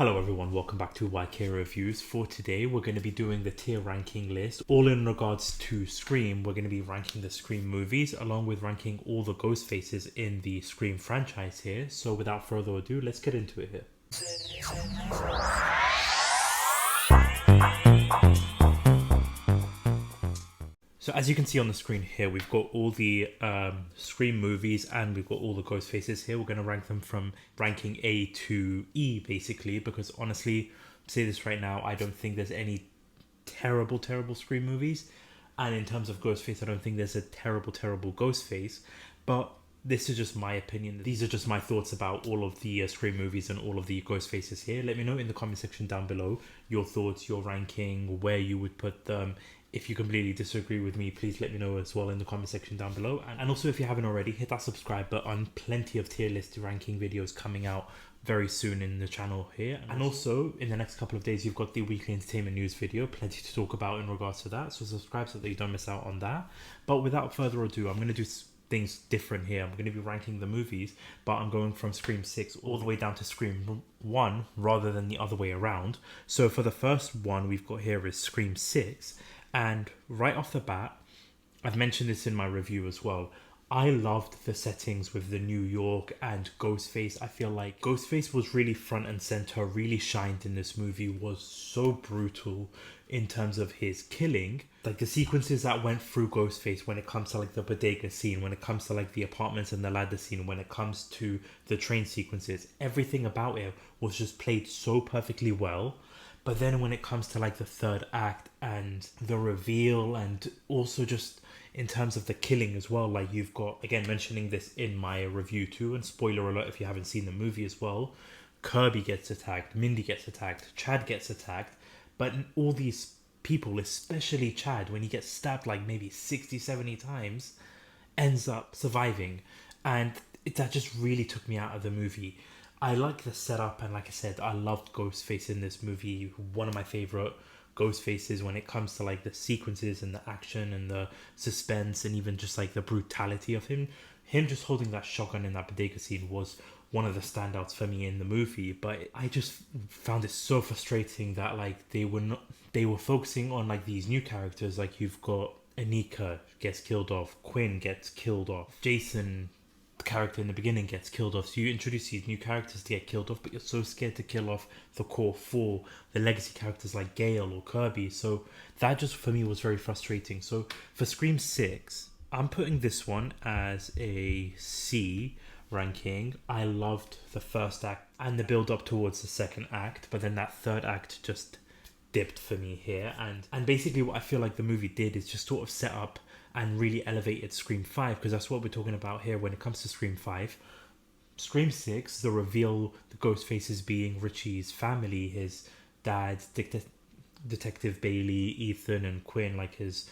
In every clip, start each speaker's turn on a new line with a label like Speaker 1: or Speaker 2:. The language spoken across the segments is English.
Speaker 1: Hello everyone, welcome back to YK Reviews. For today, we're going to be doing the tier ranking list. All in regards to Scream, we're going to be ranking the Scream movies along with ranking all the Ghostfaces in the Scream franchise here. So without further ado, let's get into it here. So as you can see on the screen here, we've got all the Scream movies and we've got all the Ghost Faces here. We're going to rank them from ranking A to E, basically, because honestly, I'll say this right now, I don't think there's any terrible Scream movies. And in terms of Ghostface, I don't think there's a terrible Ghostface. But this is just my opinion. These are just my thoughts about all of the Scream movies and all of the Ghost Faces here. Let me know in the comment section down below your thoughts, your ranking, where you would put them. If you completely disagree with me, please let me know as well in the comment section down below. And also, if you haven't already, hit that subscribe button. Plenty of tier list ranking videos coming out very soon in the channel here. And also, in the next couple of days, you've got the weekly entertainment news video. Plenty to talk about in regards to that. So subscribe so that you don't miss out on that. But without further ado, I'm going to do things different here. I'm going to be ranking the movies, but I'm going from Scream 6 all the way down to Scream 1 rather than the other way around. So for the first one we've got here is Scream 6. And right off the bat, I've mentioned this in my review as well, I loved the settings with the New York and Ghostface. I feel like Ghostface was really front and center, really shined in this movie, was so brutal in terms of his killing. Like the sequences that went through Ghostface when it comes to like the bodega scene, when it comes to like the apartments and the ladder scene, when it comes to the train sequences, everything about it was just played so perfectly well. But then when it comes to like the third act and the reveal, and also just in terms of the killing as well, like you've got, again, mentioning this in my review too, and spoiler alert if you haven't seen the movie as well, Kirby gets attacked, Mindy gets attacked, Chad gets attacked, but all these people, especially Chad, when he gets stabbed like maybe 60, 70 times, ends up surviving. And that just really took me out of the movie. I like the setup, and like I said, I loved Ghostface in this movie. One of my favorite Ghostfaces when it comes to like the sequences and the action and the suspense and even just like the brutality of him. Him just holding that shotgun in that bodega scene was one of the standouts for me in the movie. But I just found it so frustrating that like they were focusing on like these new characters. Like you've got Anika gets killed off, Quinn gets killed off, Jason, the character in the beginning, gets killed off. So you introduce these new characters to get killed off, but you're so scared to kill off the core four, the legacy characters like Gale or Kirby. So that just for me was very frustrating. So for Scream 6, I'm putting this one as a C ranking. I loved the first act and the build up towards the second act, but then that third act just dipped for me here. And basically what I feel like the movie did is just sort of set up and really elevated Scream 5, because that's what we're talking about here when it comes to Scream 5. Scream 6, the reveal, the Ghostfaces being Richie's family, his dad, Detective Bailey, Ethan and Quinn, like his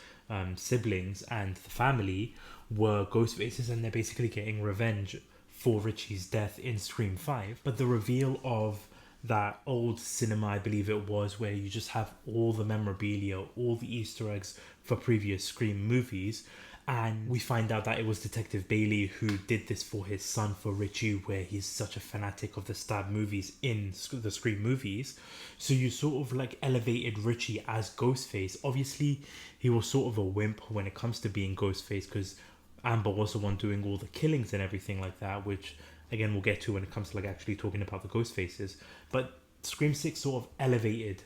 Speaker 1: siblings and the family, were Ghostfaces, and they're basically getting revenge for Richie's death in Scream 5. But the reveal of that old cinema, I believe it was, where you just have all the memorabilia, all the Easter eggs for previous Scream movies, and we find out that it was Detective Bailey who did this for his son, for Richie, where he's such a fanatic of the stab movies in the Scream movies. So you sort of like elevated Richie as Ghostface. Obviously he was sort of a wimp when it comes to being Ghostface, because Amber was the one doing all the killings and everything like that, which again we'll get to when it comes to like actually talking about the Ghostfaces. But Scream 6 sort of elevated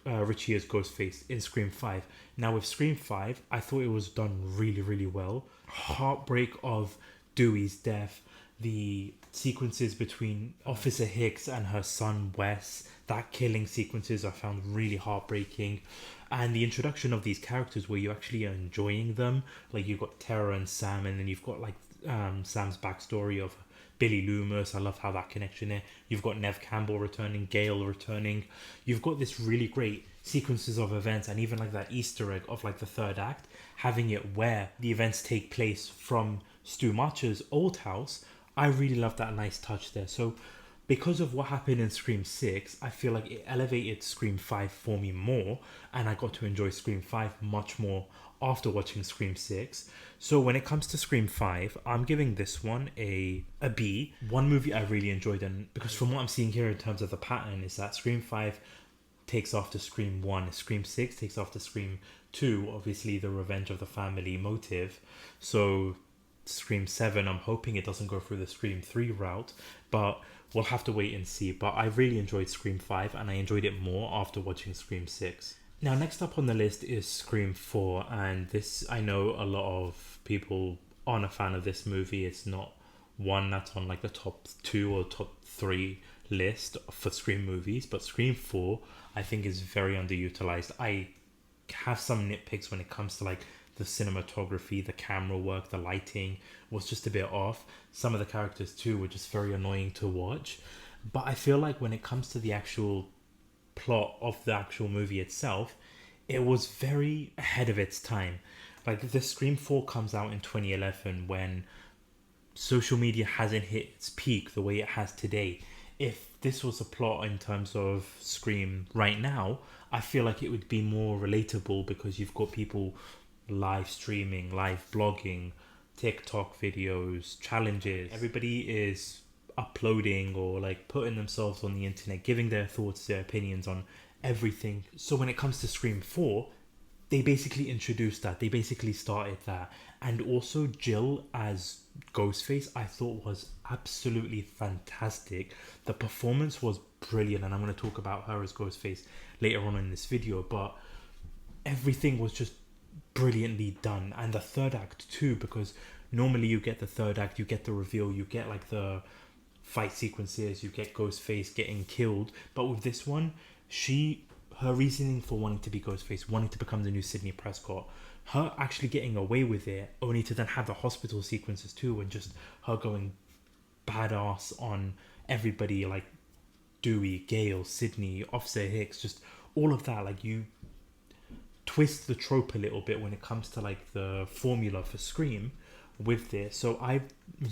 Speaker 1: Richie as Ghostface in Scream 5. Now with Scream 5, I thought it was done really well. Heartbreak of Dewey's death, the sequences between Officer Hicks and her son Wes, that killing sequences I found really heartbreaking. And the introduction of these characters where you actually are enjoying them, like you've got Tara and Sam, and then you've got like Sam's backstory of Billy Loomis. I love how that connection there. You've got Neve Campbell returning, Gale returning. You've got this really great sequences of events, and even like that Easter egg of like the third act, having it where the events take place from Stu Marcher's old house. I really love that nice touch there. So because of what happened in Scream 6, I feel like it elevated Scream 5 for me more, and I got to enjoy Scream 5 much more after watching Scream 6. So when it comes to Scream 5, I'm giving this one a B. One movie I really enjoyed, and because from what I'm seeing here in terms of the pattern, is that Scream 5 takes after Scream 1, Scream 6 takes after Scream 2, obviously the revenge of the family motive. So Scream 7, I'm hoping it doesn't go through the Scream 3 route, but we'll have to wait and see. But I really enjoyed Scream 5, and I enjoyed it more after watching Scream 6. Now, next up on the list is Scream 4, and this, I know a lot of people aren't a fan of this movie. It's not one that's on like the top 2 or top 3 list for Scream movies, but Scream 4 I think is very underutilized. I have some nitpicks when it comes to like the cinematography, the camera work, the lighting was just a bit off. Some of the characters too were just very annoying to watch. But I feel like when it comes to the actual plot of the actual movie itself, it was very ahead of its time. Like the Scream 4 comes out in 2011 when social media hasn't hit its peak the way it has today. If this was a plot in terms of Scream right now, I feel like it would be more relatable because you've got people live streaming, live blogging, TikTok videos, challenges. Everybody is uploading or like putting themselves on the internet, giving their thoughts, their opinions on everything. So when it comes to Scream 4, they basically introduced that. They basically started that. And also Jill as Ghostface, I thought was absolutely fantastic. The performance was brilliant, and I'm going to talk about her as Ghostface later on in this video, but everything was just brilliantly done. And the third act too, because normally you get the third act, you get the reveal, you get like the fight sequences, you get Ghostface getting killed, but with this one, her reasoning for wanting to be Ghostface, wanting to become the new Sidney Prescott, her actually getting away with it, only to then have the hospital sequences too, and just her going badass on everybody, like Dewey, Gale, Sidney, Officer Hicks, just all of that. Like, you twist the trope a little bit when it comes to like the formula for Scream with this. So I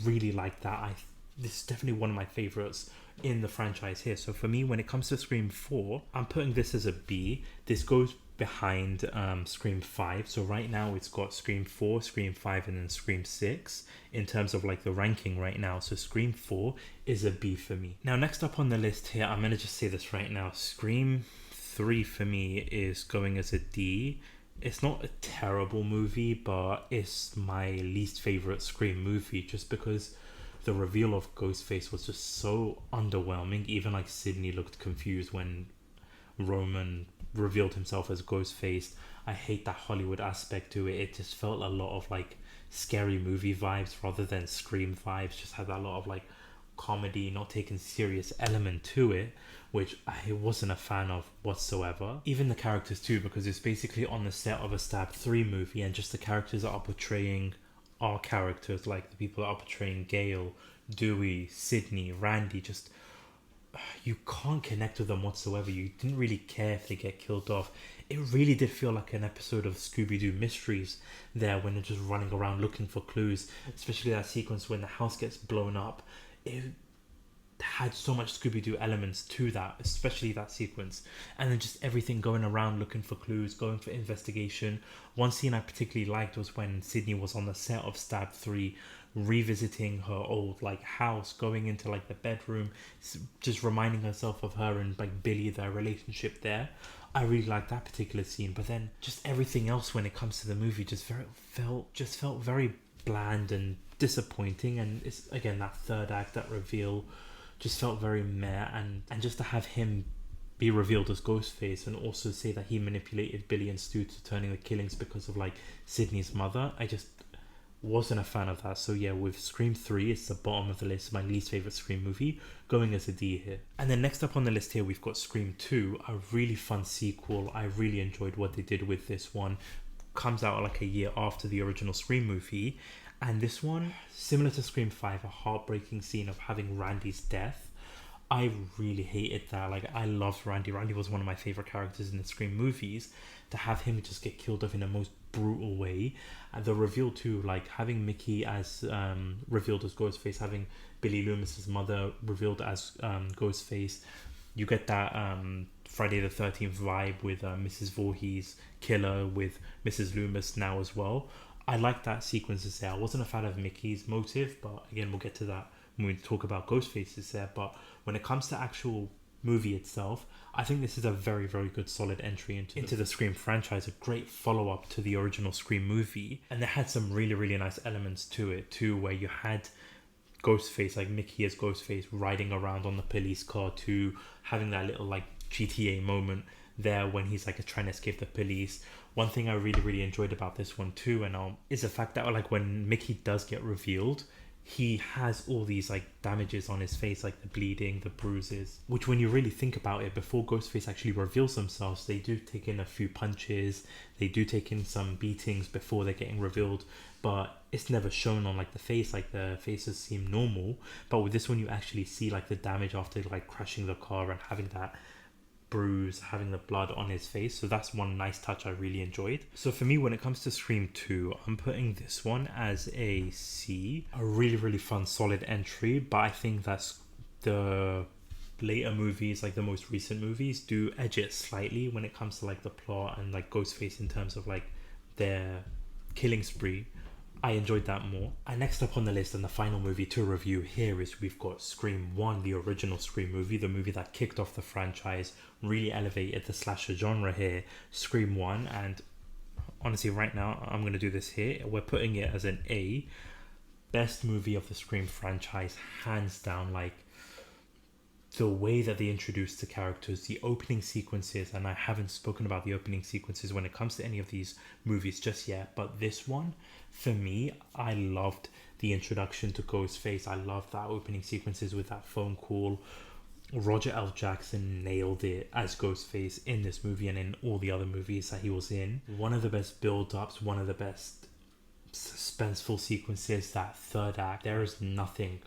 Speaker 1: really like that. This is definitely one of my favorites in the franchise here. So for me, when it comes to Scream 4, I'm putting this as a B. This goes behind Scream 5. So right now it's got Scream 4, Scream 5, and then Scream 6 in terms of like the ranking right now. So Scream 4 is a B for me. Now, next up on the list here, I'm going to just say this right now. Scream 3 for me is going as a D. It's not a terrible movie, but it's my least favorite Scream movie just because the reveal of Ghostface was just so underwhelming. Even like Sidney looked confused when Roman revealed himself as Ghostface. I hate that Hollywood aspect to it. It just felt a lot of like scary movie vibes rather than Scream vibes. Just had that lot of like comedy, not taking serious element to it, which I wasn't a fan of whatsoever. Even the characters too, because it's basically on the set of a Stab 3 movie, and just the characters that are portraying our characters, like the people that are portraying Gale, Dewey, Sidney, Randy, just you can't connect with them whatsoever. You didn't really care if they get killed off. It really did feel like an episode of Scooby-Doo Mysteries there when they're just running around looking for clues, especially that sequence when the house gets blown up. It had so much Scooby-Doo elements to that, especially that sequence, and then just everything going around looking for clues, going for investigation. One scene I particularly liked was when Sydney was on the set of Stab 3 revisiting her old like house, going into like the bedroom, just reminding herself of her and like Billy, their relationship there. I really liked that particular scene, but then just everything else when it comes to the movie just felt very bland and disappointing. And it's again that third act, that reveal just felt very meh, and just to have him be revealed as Ghostface and also say that he manipulated Billy and Stu to turning the killings because of like Sydney's mother, I just wasn't a fan of that. So yeah, with Scream 3, it's the bottom of the list, my least favorite Scream movie, going as a D here. And then next up on the list here, we've got Scream 2, a really fun sequel. I really enjoyed what they did with this one. Comes out like a year after the original Scream movie, and this one, similar to Scream 5, a heartbreaking scene of having Randy's death. I really hated that. Like, I loved Randy. Randy was one of my favorite characters in the Scream movies. To have him just get killed off in the most brutal way, and the reveal too, like having Mickey as revealed as Ghostface, having Billy Loomis's mother revealed as Ghostface. You get that Friday the 13th vibe with Mrs. Voorhees killer with Mrs. Loomis now as well. I like that sequences there. I wasn't a fan of Mickey's motive, but again, we'll get to that when we talk about Ghostfaces there. But when it comes to actual movie itself, I think this is a very, very good solid entry into the Scream franchise, a great follow-up to the original Scream movie. And they had some really, really nice elements to it too, where you had Ghostface, like Mickey as Ghostface, riding around on the police car, to having that little like GTA moment there when he's like trying to escape the police. One thing I really, really enjoyed about this one too, and is the fact that like when Mickey does get revealed, he has all these like damages on his face, like the bleeding, the bruises, which when you really think about it, before Ghostface actually reveals themselves, they do take in a few punches, they do take in some beatings before they're getting revealed, but it's never shown on like the face. Like the faces seem normal, but with this one you actually see like the damage after like crashing the car and having that bruise, having the blood on his face. So that's one nice touch I really enjoyed. So for me, when it comes to Scream 2, I'm putting this one as a C. A really, really fun, solid entry, but I think that's the later movies, like the most recent movies, do edge it slightly when it comes to like the plot and like Ghostface in terms of like their killing spree. I enjoyed that more. And next up on the list, and the final movie to review here, is we've got Scream 1, the original Scream movie, the movie that kicked off the franchise, really elevated the slasher genre here, Scream 1. And honestly, right now, I'm going to do this here. We're putting it as an A. Best movie of the Scream franchise, hands down. Like, the way that they introduced the characters, the opening sequences, and I haven't spoken about the opening sequences when it comes to any of these movies just yet, but this one, for me, I loved the introduction to Ghostface. I loved that opening sequences with that phone call. Roger L. Jackson nailed it as Ghostface in this movie and in all the other movies that he was in. One of the best build-ups, one of the best suspenseful sequences, that third act. There is nothing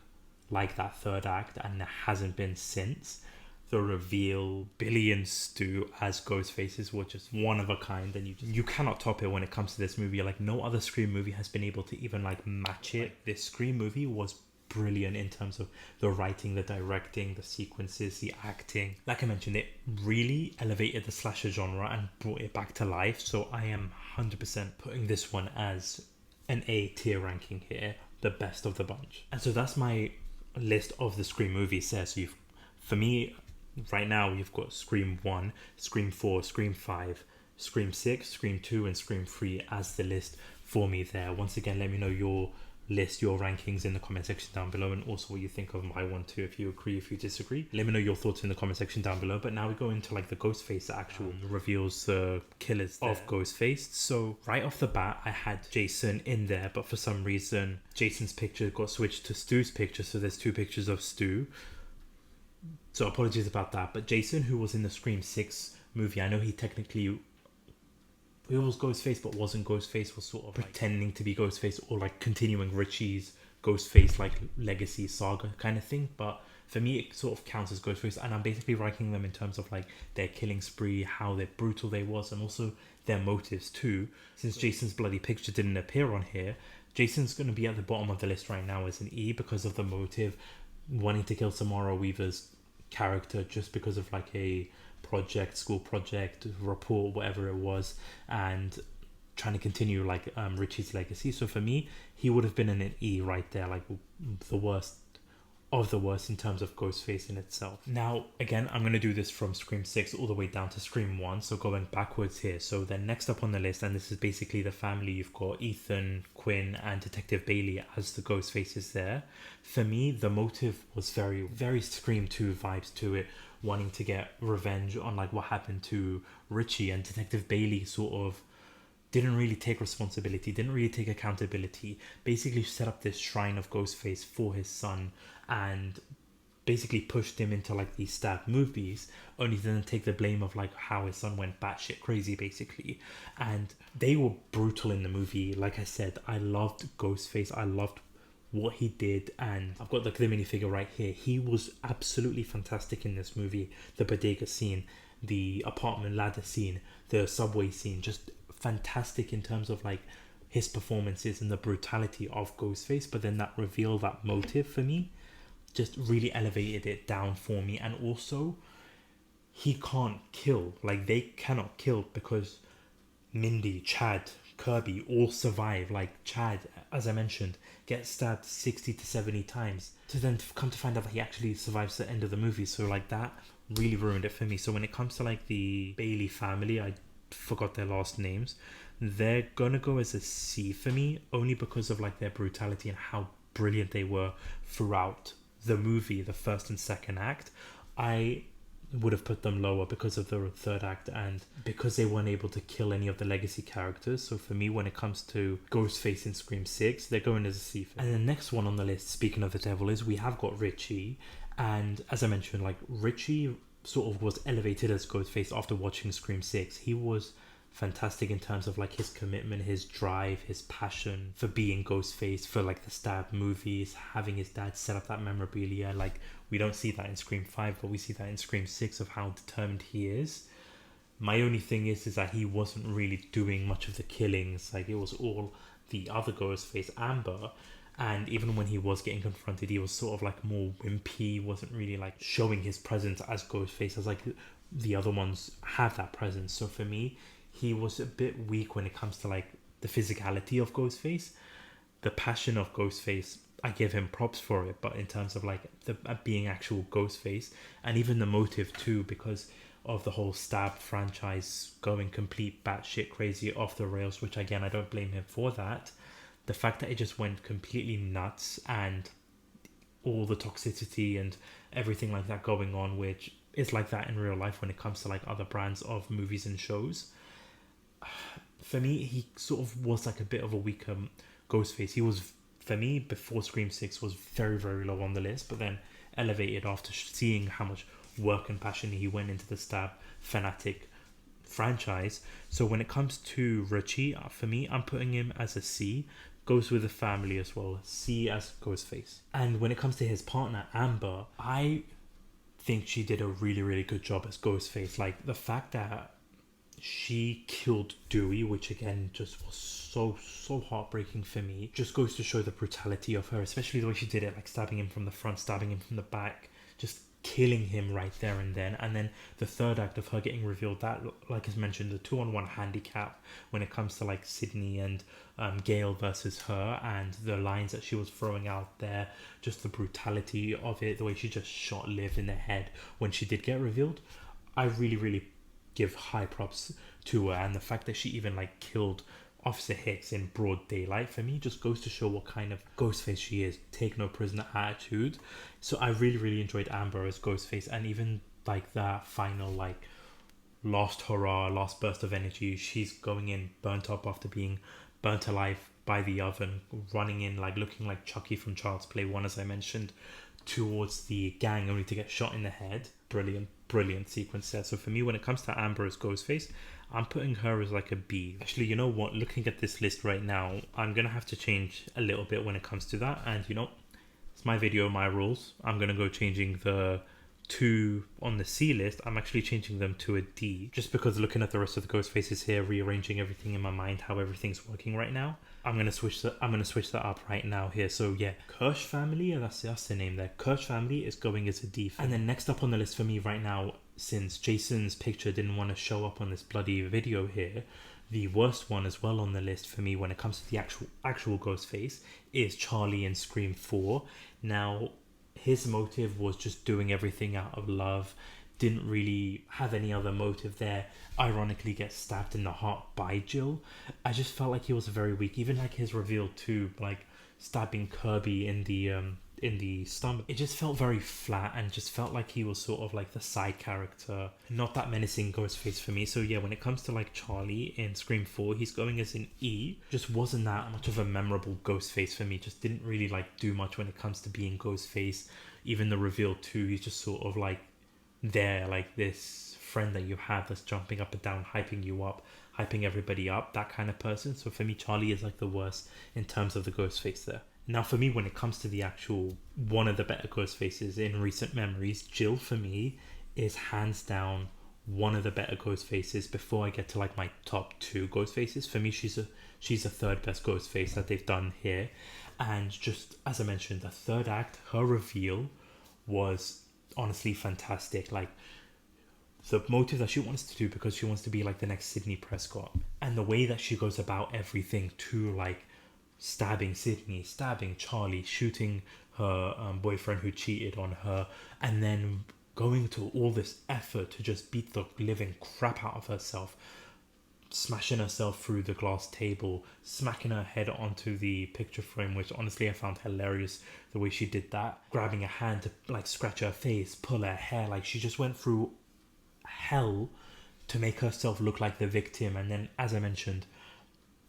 Speaker 1: like that third act, and there hasn't been since. The reveal, Billy and Stu as Ghostfaces were just one of a kind, and you cannot top it when it comes to this movie. Like, no other Scream movie has been able to even like match it. This Scream movie was brilliant in terms of the writing, the directing, the sequences, the acting. Like I mentioned, it really elevated the slasher genre and brought it back to life. So I am 100% putting this one as an A tier ranking here, the best of the bunch. And so that's my list of the Scream movies there. So for me right now, you've got Scream 1, Scream 4, Scream 5, Scream 6, Scream 2 and Scream 3 as the list for me there. Once again, let me know your list, your rankings in the comment section down below, and also what you think of my one too, if you agree, if you disagree. Let me know your thoughts in the comment section down below. But now we go into like the Ghostface that actual reveals the killers of Ghostface. So right off the bat, I had Jason in there, but for some reason Jason's picture got switched to Stu's picture, so there's two pictures of Stu. So apologies about that. But Jason, who was in the Scream 6 movie, I know he technically, he was Ghostface but wasn't Ghostface, was sort of pretending to be Ghostface, or like continuing Richie's Ghostface like legacy saga kind of thing. But for me, it sort of counts as Ghostface, and I'm basically ranking them in terms of like their killing spree, how brutal they was, and also their motives too. Since Jason's bloody picture didn't appear on here, Jason's going to be at the bottom of the list right now as an E because of the motive, wanting to kill Samara Weaver's character just because of like a project, school project, report, whatever it was, and trying to continue like Richie's legacy. So for me, he would have been in an E right there, like the worst of the worst in terms of Ghostface in itself. Now again, I'm going to do this from Scream 6 all the way down to Scream 1, so going backwards here. So then next up on the list, and this is basically the family, you've got Ethan, Quinn and Detective Bailey as the Ghostfaces there. For me, the motive was very, very Scream 2 vibes to it, wanting to get revenge on like what happened to Richie, and Detective Bailey sort of didn't really take responsibility, didn't really take accountability, basically set up this shrine of Ghostface for his son and basically pushed him into like these stab movies, only to then take the blame of like how his son went batshit crazy basically. And they were brutal in the movie. Like I said, I loved Ghostface, I loved what he did. And I've got the minifigure right here. He was absolutely fantastic in this movie. The bodega scene, the apartment ladder scene, the subway scene, just fantastic in terms of like his performances and the brutality of Ghostface. But then that reveal, that motive for me, just really elevated it down for me. And also, he can't kill. Like, they cannot kill because Mindy, Chad, Kirby all survive. Like, Chad, as I mentioned, gets stabbed 60 to 70 times to then come to find out that he actually survives the end of the movie. So like, that really ruined it for me. So when it comes to like the Bailey family, I forgot their last names, they're gonna go as a C for me, only because of like their brutality and how brilliant they were throughout the movie, the first and second act. I would have put them lower because of the third act and because they weren't able to kill any of the legacy characters. So for me, when it comes to Ghostface in Scream 6, they're going as a C. And the next one on the list, speaking of the devil, is we have got Richie. And as I mentioned, like, Richie sort of was elevated as Ghostface after watching Scream 6. He was fantastic in terms of like his commitment, his drive, his passion for being Ghostface, for like the stab movies, having his dad set up that memorabilia. Like, we don't see that in Scream 5, but we see that in Scream 6 of how determined he is. My only thing is that he wasn't really doing much of the killings. Like, it was all the other Ghostface, Amber. And even when he was getting confronted, he was sort of like more wimpy, wasn't really like showing his presence as Ghostface as like the other ones have that presence. So for me, he was a bit weak when it comes to like the physicality of Ghostface. The passion of Ghostface, I give him props for it, but in terms of like the being actual Ghostface, and even the motive too, because of the whole stab franchise going complete batshit crazy off the rails, which again, I don't blame him for that. The fact that it just went completely nuts and all the toxicity and everything like that going on, which is like that in real life when it comes to like other brands of movies and shows. For me, he sort of was like a bit of a weaker Ghostface. He was, for me, before Scream 6, was very, very low on the list, but then elevated after seeing how much work and passion he went into the stab fanatic franchise. So when it comes to Richie, for me, I'm putting him as a C. Goes with the family as well. C as Ghostface. And when it comes to his partner, Amber, I think she did a really, really good job as Ghostface. Like, the fact that she killed Dewey, which again just was so heartbreaking for me, just goes to show the brutality of her, especially the way she did it, like stabbing him from the front, stabbing him from the back, just killing him right there and then. And then the third act of her getting revealed, that, like as mentioned, the 2-on-1 handicap when it comes to like Sydney and Gail versus her, and the lines that she was throwing out there, just the brutality of it, the way she just shot Liv in the head when she did get revealed. I really, really give high props to her, and the fact that she even like killed Officer Hicks in broad daylight, for me, just goes to show what kind of Ghostface she is. Take no prisoner attitude. So I really, really enjoyed Amber as Ghostface, and even like that final like last hurrah, last burst of energy, she's going in burnt up after being burnt alive by the oven, running in like looking like Chucky from Child's Play 1, as I mentioned, towards the gang only to get shot in the head. Brilliant sequence there. So for me, when it comes to Amber as Ghostface, I'm putting her as like a B. Actually, you know what? Looking at this list right now, I'm going to have to change a little bit when it comes to that. And you know, it's my video, my rules. I'm going to go changing the 2 on the C list. I'm actually changing them to a D. Just because looking at the rest of the Ghostfaces here, rearranging everything in my mind, how everything's working right now. I'm gonna switch that up right now here. So yeah, Kirsch family, that's the name there. Kirsch family is going as a D. And then next up on the list for me right now, since Jason's picture didn't want to show up on this bloody video here, the worst one as well on the list for me when it comes to the actual Ghostface is Charlie in Scream 4. Now, his motive was just doing everything out of love, didn't really have any other motive there. Ironically gets stabbed in the heart by Jill. I just felt like he was very weak. Even like his reveal too, like stabbing Kirby in the stomach, it just felt very flat and just felt like he was sort of like the side character, not that menacing Ghostface for me. So yeah, when it comes to like Charlie in Scream 4, he's going as an E. Just wasn't that much of a memorable Ghostface for me. Just didn't really like do much when it comes to being Ghostface. Even the reveal too, he's just sort of like there, like this friend that you have that's jumping up and down, hyping you up, hyping everybody up, that kind of person. So for me, Charlie is like the worst in terms of the Ghostface there. Now, for me, when it comes to the actual one of the better Ghostfaces in recent memories, Jill for me is hands down one of the better Ghostfaces. Before I get to like my top two Ghostfaces, for me, she's a third best Ghostface that they've done here. And just as I mentioned, the third act, her reveal was honestly fantastic. Like the motive that she wants to do, because she wants to be like the next Sydney Prescott, and the way that she goes about everything to like stabbing Sydney, stabbing Charlie, shooting her boyfriend who cheated on her, and then going to all this effort to just beat the living crap out of herself, smashing herself through the glass table, smacking her head onto the picture frame, which honestly I found hilarious the way she did that, grabbing a hand to like scratch her face, pull her hair, like she just went through hell to make herself look like the victim. And then, as I mentioned,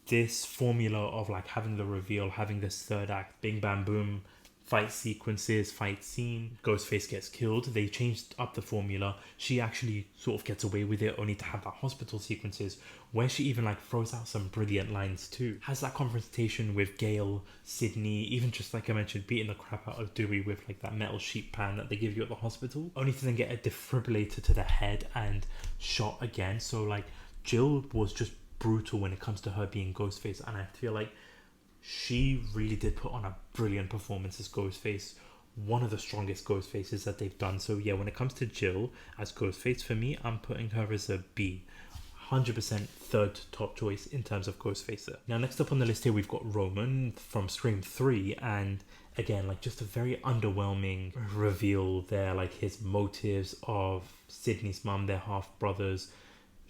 Speaker 1: this formula of like having the reveal, having this third act, bing bam boom, fight sequences, fight scene, Ghostface gets killed, they changed up the formula. She actually sort of gets away with it, only to have that hospital sequences where she even like throws out some brilliant lines too. Has that confrontation with Gail, Sydney, even just like I mentioned, beating the crap out of Dewey with like that metal sheet pan that they give you at the hospital, only to then get a defibrillator to the head and shot again. So like Jill was just brutal when it comes to her being Ghostface, and I feel like she really did put on a brilliant performance as Ghostface, one of the strongest Ghostfaces that they've done. So yeah, when it comes to Jill as Ghostface, for me, I'm putting her as a B. 100% third top choice in terms of Ghostfacer. Now, next up on the list here, we've got Roman from Scream 3, and again, like just a very underwhelming reveal there, like his motives of Sydney's mum, their half brothers.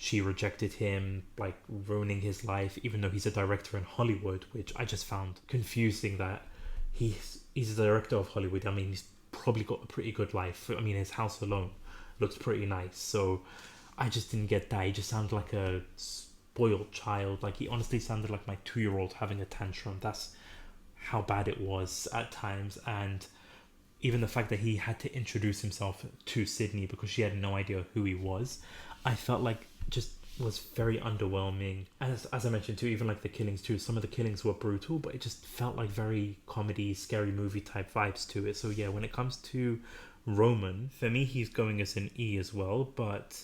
Speaker 1: She rejected him, like ruining his life, even though he's a director in Hollywood, which I just found confusing that he's a director of Hollywood. I mean, he's probably got a pretty good life. I mean, his house alone looks pretty nice. So I just didn't get that. He just sounded like a spoiled child. Like he honestly sounded like my 2-year-old having a tantrum. That's how bad it was at times. And even the fact that he had to introduce himself to Sydney because she had no idea who he was, I felt like just was very underwhelming. As I mentioned too, even like the killings too, some of the killings were brutal, but it just felt like very comedy, scary movie type vibes to it. So yeah, when it comes to Roman, for me, he's going as an E as well, but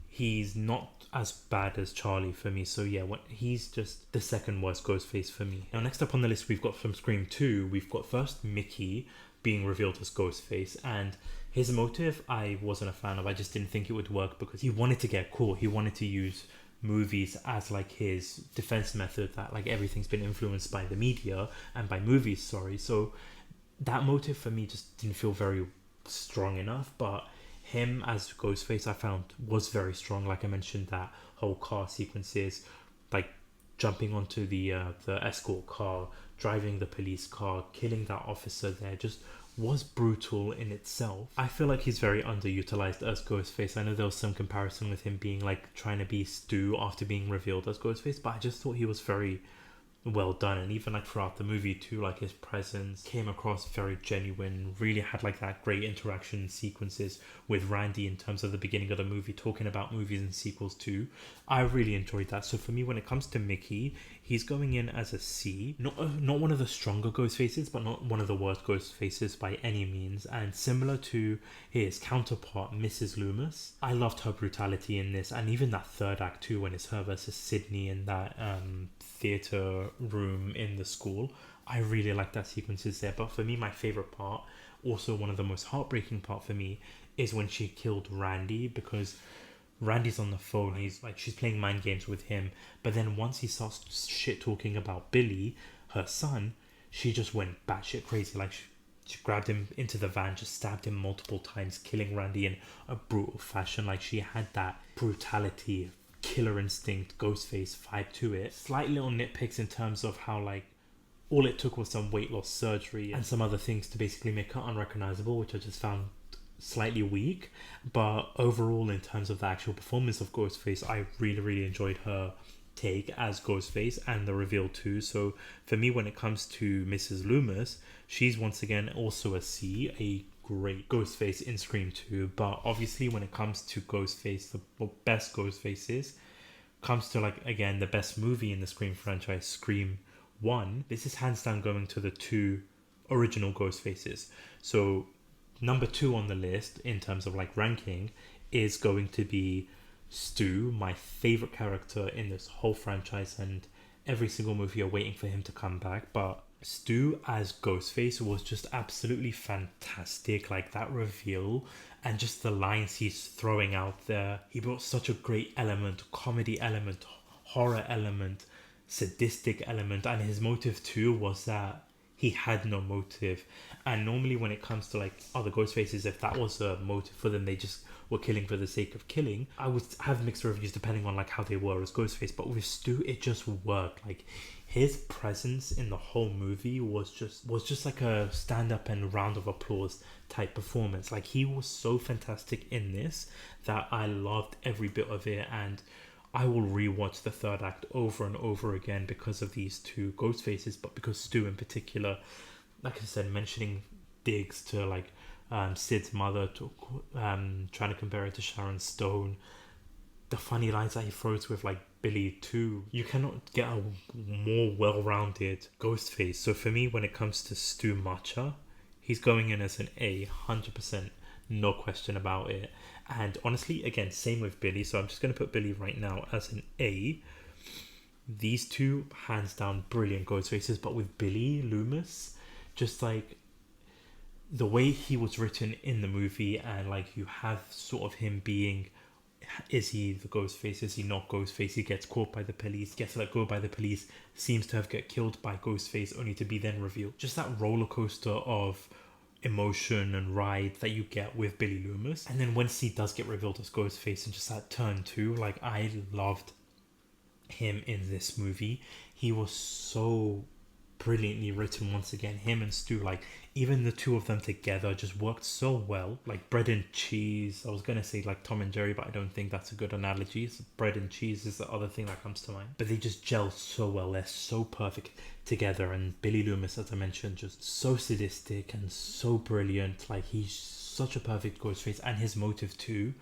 Speaker 1: he's not as bad as Charlie for me. So yeah, he's just the second worst Ghostface for me. Now, next up on the list, we've got from Scream 2, we've got first Mickey being revealed as Ghostface, and his motive I wasn't a fan of. I just didn't think it would work because he wanted to get caught. He wanted to use movies as like his defense method, that like everything's been influenced by the media and by movies, so that motive for me just didn't feel very strong enough. But him as Ghostface I found was very strong. Like I mentioned, that whole car sequences, like jumping onto the escort car, driving the police car, killing that officer there, just was brutal in itself. I feel like he's very underutilized as Ghostface. I know there was some comparison with him being like trying to be Stu after being revealed as Ghostface, but I just thought he was very well done. And even like throughout the movie too, like his presence came across very genuine, really had like that great interaction sequences with Randy in terms of the beginning of the movie, talking about movies and sequels too. I really enjoyed that. So for me, when it comes to Mickey, he's going in as a C. Not one of the stronger Ghostfaces, but not one of the worst Ghostfaces by any means. And similar to his counterpart, Mrs. Loomis, I loved her brutality in this, and even that third act too, when it's her versus Sydney in that theatre room in the school. I really like that sequences there. But for me, my favorite part, also one of the most heartbreaking part for me, is when she killed Randy, because Randy's on the phone, he's like, she's playing mind games with him, but then once he starts shit talking about Billy, her son, she just went batshit crazy. Like she grabbed him into the van, just stabbed him multiple times, killing Randy in a brutal fashion. Like she had that brutality, killer instinct, Ghostface vibe to it. Slight little nitpicks in terms of how like all it took was some weight loss surgery and some other things to basically make her unrecognizable, which I just found slightly weak. But overall, in terms of the actual performance of Ghostface, I really enjoyed her take as Ghostface and the reveal too. So for me, when it comes to Mrs. Loomis, she's once again also a C, a great Ghostface in Scream 2. But obviously when it comes to Ghostface, the best Ghostfaces comes to like, again, the best movie in the Scream franchise, Scream one, this is hands down going to the two original Ghostfaces. So number 2 on the list in terms of like ranking is going to be Stu, my favorite character in this whole franchise, and every single movie you're waiting for him to come back. But Stu as Ghostface was just absolutely fantastic. Like that reveal and just the lines he's throwing out there, he brought such a great element, comedy element, horror element, sadistic element, and his motive too was that he had no motive. And normally when it comes to like other Ghostfaces, if that was a motive for them, they just were killing for the sake of killing, I would have mixed reviews depending on like how they were as Ghostface. But with Stu, it just worked. Like his presence in the whole movie was just like a stand up and round of applause type performance. Like he was so fantastic in this that I loved every bit of it, and I will rewatch the third act over and over again because of these two Ghostfaces, but because Stu in particular, like I said, mentioning digs to like Sid's mother, to trying to compare it to Sharon Stone, the funny lines that he throws with like Billy too. You cannot get a more well-rounded Ghostface. So for me, when it comes to Stu Macha, he's going in as an A, 100%, no question about it. And honestly, again, same with Billy. So I'm just going to put Billy right now as an A. These two, hands down, brilliant Ghostfaces. But with Billy Loomis, just like the way he was written in the movie, and like you have sort of him being, is he the Ghostface? Is he not Ghostface? He gets caught by the police, gets let go by the police, seems to have get killed by Ghostface, only to be then revealed. Just that roller coaster of emotion and ride that you get with Billy Loomis. And then once he does get revealed as Ghostface, and just that turn too, like I loved him in this movie. He was so brilliantly written once again. Him and Stu, like even the two of them together just worked so well. Like bread and cheese, I was gonna say like Tom and Jerry, but I don't think that's a good analogy. So bread and cheese is the other thing that comes to mind, but they just gel so well. They're so perfect together. And Billy Loomis, as I mentioned, just so sadistic and so brilliant. Like he's such a perfect Ghostface, and his motive too,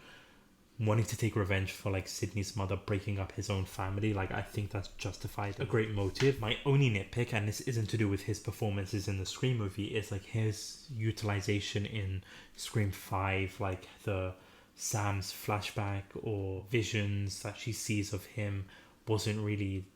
Speaker 1: wanting to take revenge for like Sydney's mother breaking up his own family. Like I think that's justified, a great motive. My only nitpick, and this isn't to do with his performances in the Scream movie, is like his utilization in Scream 5, like the Sam's flashback or visions that she sees of him wasn't really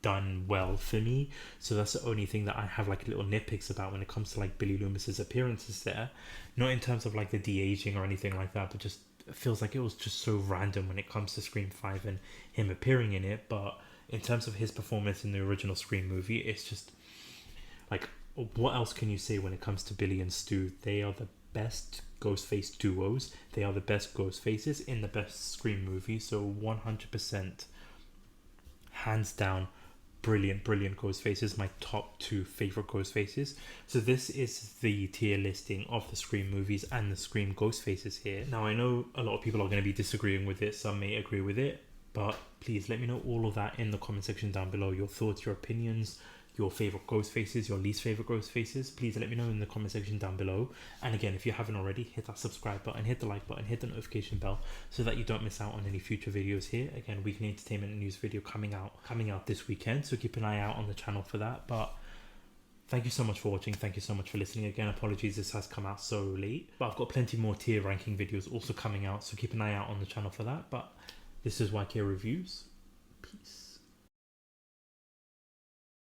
Speaker 1: done well for me. So that's the only thing that I have like little nitpicks about when it comes to like Billy Loomis's appearances there. Not in terms of like the de-aging or anything like that, but just feels like it was just so random when it comes to Scream 5 and him appearing in it. But in terms of his performance in the original Scream movie, it's just like, what else can you say when it comes to Billy and Stu? They are the best Ghostface duos. They are the best Ghostfaces in the best Scream movie. So 100%, hands down, brilliant Ghostfaces. My top 2 favorite Ghostfaces. So this is the tier listing of the Scream movies and the Scream Ghostfaces here. Now I know a lot of people are going to be disagreeing with it, some may agree with it, but please let me know all of that in the comment section down below. Your thoughts, your opinions, your favorite Ghostfaces, your least favorite Ghostfaces. Please let me know in the comment section down below. And again, if you haven't already, hit that subscribe button, hit the like button, hit the notification bell so that you don't miss out on any future videos here. Again, weekly entertainment and news video coming out this weekend, so keep an eye out on the channel for that. But thank you so much for watching. Thank you so much for listening. Again, apologies this has come out so late, but I've got plenty more tier ranking videos also coming out, so keep an eye out on the channel for that. But this is YK Reviews. Peace.